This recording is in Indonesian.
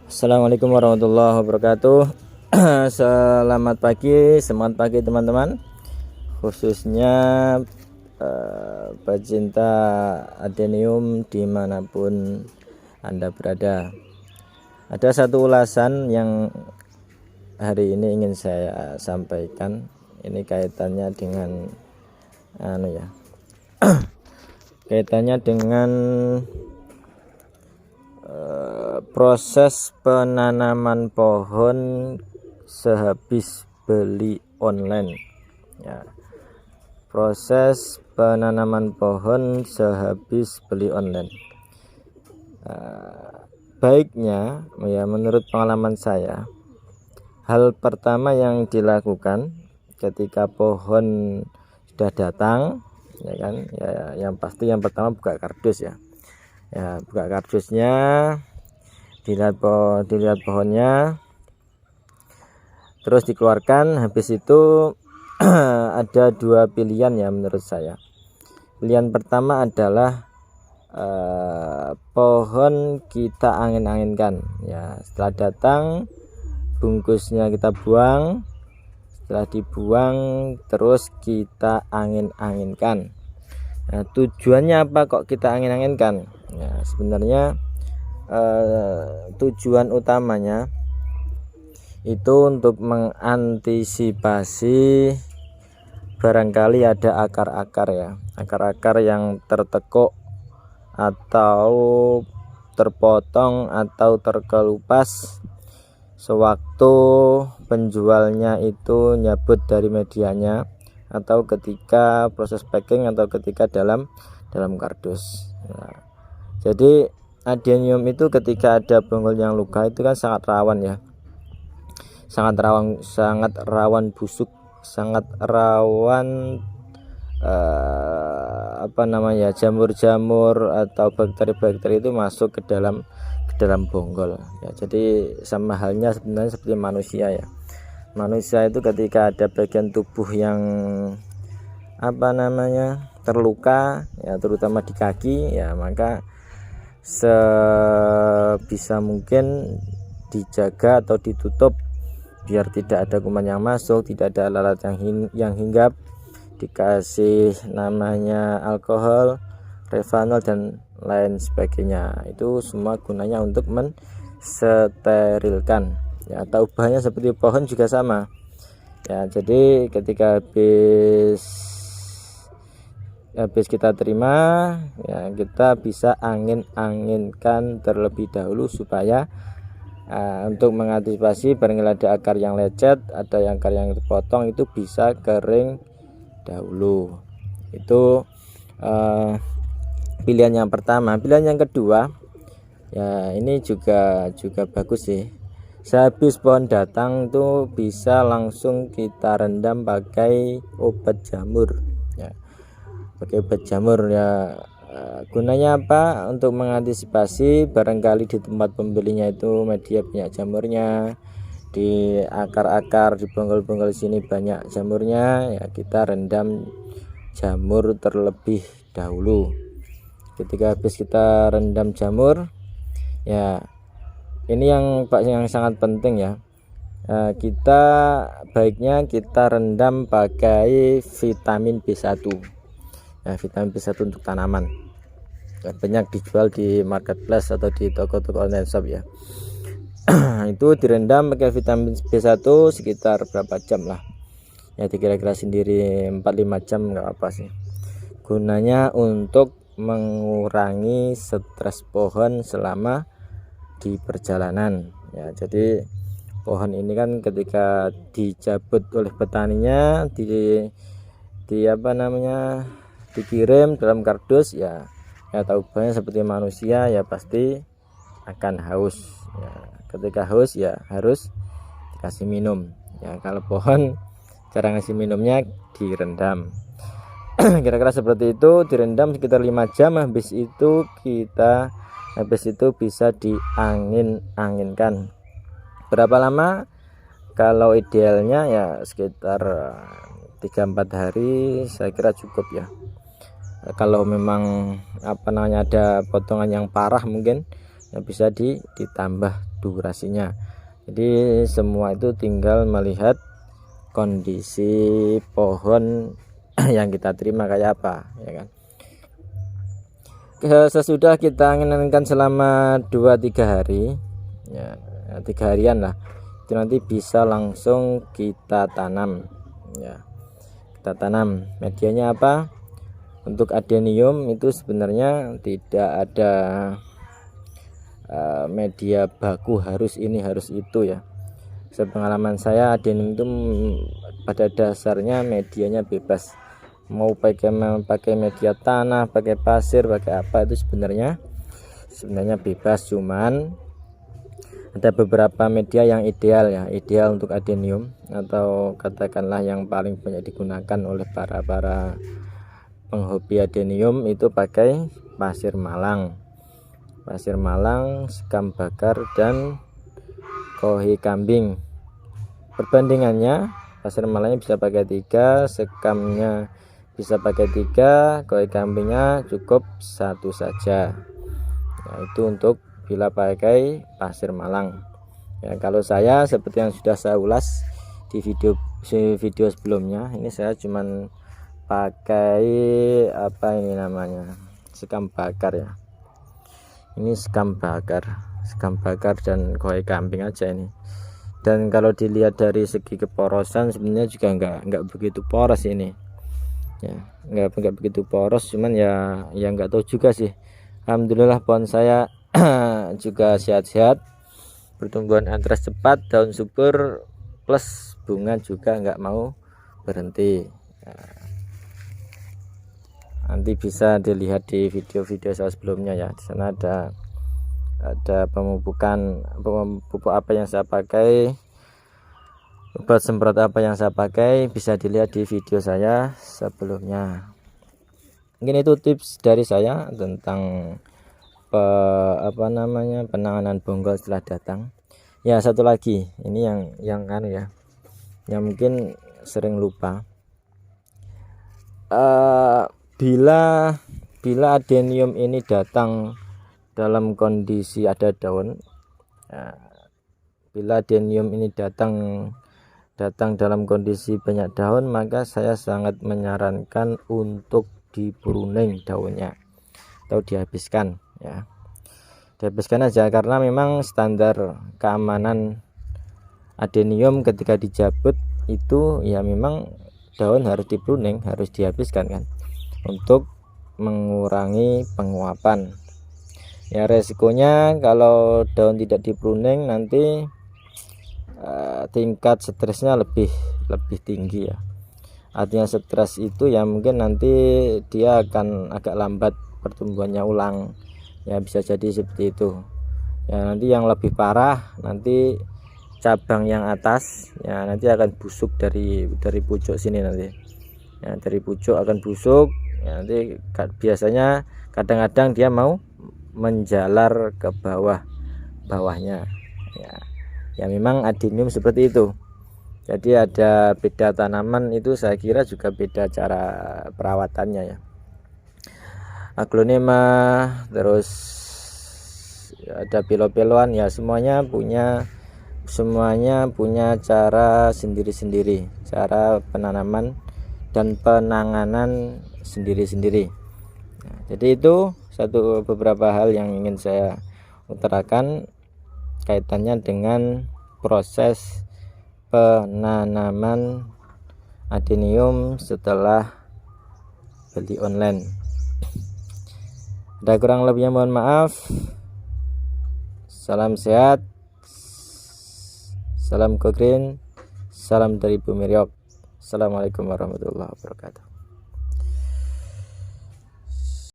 Assalamualaikum warahmatullahi wabarakatuh. Selamat pagi, semangat pagi teman-teman, khususnya pecinta adenium dimanapun Anda berada. Ada satu ulasan yang hari ini ingin saya sampaikan. Ini kaitannya dengan kaitannya dengan proses penanaman pohon sehabis beli online ya. Proses penanaman pohon sehabis beli online, baiknya ya, menurut pengalaman saya, hal pertama yang dilakukan ketika pohon sudah datang ya kan, ya yang pasti yang pertama buka kardus ya. Buka kardusnya, dilihat pohonnya, terus dikeluarkan. Habis itu ada dua pilihan ya menurut saya. Pilihan pertama adalah pohon kita angin-anginkan ya. Setelah datang, bungkusnya kita buang. Setelah dibuang, terus kita angin-anginkan. Nah, tujuannya apa kok kita angin-anginkan? Ya, sebenarnya tujuan utamanya itu untuk mengantisipasi barangkali ada akar-akar ya, akar-akar yang tertekuk atau terpotong atau terkelupas sewaktu penjualnya itu nyabut dari medianya, atau ketika proses packing, atau ketika dalam kardus. Nah, jadi adenium itu ketika ada bonggol yang luka itu kan sangat rawan ya, sangat rawan busuk, sangat rawan jamur-jamur atau bakteri-bakteri itu masuk ke dalam bonggol ya. Jadi sama halnya sebenarnya seperti manusia ya. Manusia itu ketika ada bagian tubuh yang terluka ya, terutama di kaki ya, maka sebisa mungkin dijaga atau ditutup biar tidak ada kuman yang masuk, tidak ada lalat yang hinggap, dikasih namanya alkohol, revanol dan lain sebagainya. Itu semua gunanya untuk mensterilkan ya, atau bahannya seperti pohon juga sama ya. Jadi ketika habis kita terima ya, kita bisa angin-anginkan terlebih dahulu supaya untuk mengantisipasi barangkali ada akar yang lecet, ada akar yang terpotong, itu bisa kering dahulu. Itu pilihan yang pertama. Pilihan yang kedua ya, ini juga bagus sih. Sehabis pohon datang itu bisa langsung kita rendam pakai obat jamur ya. Pakai obat jamur ya, gunanya apa? Untuk mengantisipasi barangkali di tempat pembelinya itu media banyak jamurnya, di akar-akar, di bonggol-bonggol sini banyak jamurnya ya, kita rendam jamur terlebih dahulu. Ketika habis kita rendam jamur ya, ini yang sangat penting ya, kita baiknya kita rendam pakai vitamin B1 ya, vitamin B1 untuk tanaman ya, banyak dijual di marketplace atau di toko-toko online shop ya. Itu direndam pakai vitamin B1 sekitar berapa jam lah ya, dikira-kira sendiri 4-5 jam nggak apa sih. Gunanya untuk mengurangi stres pohon selama di perjalanan ya. Jadi pohon ini kan ketika dicabut oleh petaninya, dikirim dalam kardus ya, tahu banyak seperti manusia ya, pasti akan haus ya. Ketika haus ya harus dikasih minum ya. Kalau pohon cara ngasih minumnya direndam. Kira-kira seperti itu, direndam sekitar 5 jam. Habis itu bisa diangin-anginkan. Berapa lama? Kalau idealnya ya sekitar 3-4 hari saya kira cukup ya. Kalau memang ada potongan yang parah mungkin bisa ditambah durasinya. Jadi semua itu tinggal melihat kondisi pohon yang kita terima kayak apa, ya kan. Sesudah kita menanamkan selama 2-3 hari, ya 3 harian lah, itu nanti bisa langsung kita tanam, ya. Kita tanam. Medianya apa? Untuk adenium itu sebenarnya tidak ada media baku harus ini harus itu, ya. Sepengalaman saya, adenium itu pada dasarnya medianya bebas, mau pakai media tanah, pakai pasir, pakai apa, itu sebenarnya bebas. Cuman ada beberapa media yang ideal, ya, ideal untuk adenium, atau katakanlah yang paling banyak digunakan oleh para penghobi adenium itu pakai pasir malang, sekam bakar, dan kohi kambing. Perbandingannya, pasir malangnya bisa pakai 3, sekamnya bisa pakai 3, kohi kambingnya cukup 1 saja. Nah, itu untuk bila pakai pasir malang. Ya, kalau saya seperti yang sudah saya ulas di video sebelumnya, ini saya cuman pakai apa ini namanya, sekam bakar, ya. Ini sekam bakar dan kohi kambing aja ini. Dan kalau dilihat dari segi keporosan sebenarnya juga enggak begitu poros ini, ya, enggak begitu poros. Cuman ya enggak tahu juga sih. Alhamdulillah pohon saya juga sehat-sehat, pertumbuhan antras cepat, daun subur, plus bunga juga enggak mau berhenti. Nanti bisa dilihat di video-video saya sebelumnya, ya. Di sana ada pupuk apa yang saya pakai, obat semprot apa yang saya pakai, bisa dilihat di video saya sebelumnya. Mungkin itu tips dari saya tentang penanganan bonggol setelah datang. Ya, satu lagi ini yang mungkin sering lupa. Bila adenium ini datang dalam kondisi ada daun, bila adenium ini datang dalam kondisi banyak daun, maka saya sangat menyarankan untuk dipruning daunnya atau dihabiskan, ya. Dihabiskan aja, karena memang standar keamanan adenium ketika dicabut itu ya memang daun harus dipruning, harus dihabiskan, kan, untuk mengurangi penguapan. Ya, resikonya kalau daun tidak dipruning nanti tingkat stresnya lebih tinggi, ya. Artinya stres itu ya mungkin nanti dia akan agak lambat pertumbuhannya ulang, ya, bisa jadi seperti itu. Ya, nanti yang lebih parah, nanti cabang yang atas, ya, nanti akan busuk dari pucuk sini nanti, ya, dari pucuk akan busuk, ya. Nanti biasanya kadang-kadang dia mau menjalar ke bawahnya, ya memang adenium seperti itu. Jadi ada beda tanaman itu, saya kira juga beda cara perawatannya, ya. Aglonema, terus ada pilo-piloan, ya, semuanya punya cara sendiri-sendiri, cara penanaman dan penanganan sendiri-sendiri. Nah, jadi itu beberapa hal yang ingin saya utarakan kaitannya dengan proses penanaman adenium setelah beli online. Ada kurang lebihnya mohon maaf. Salam sehat, salam go green, salam dari Bumi Riok. Assalamualaikum warahmatullahi wabarakatuh.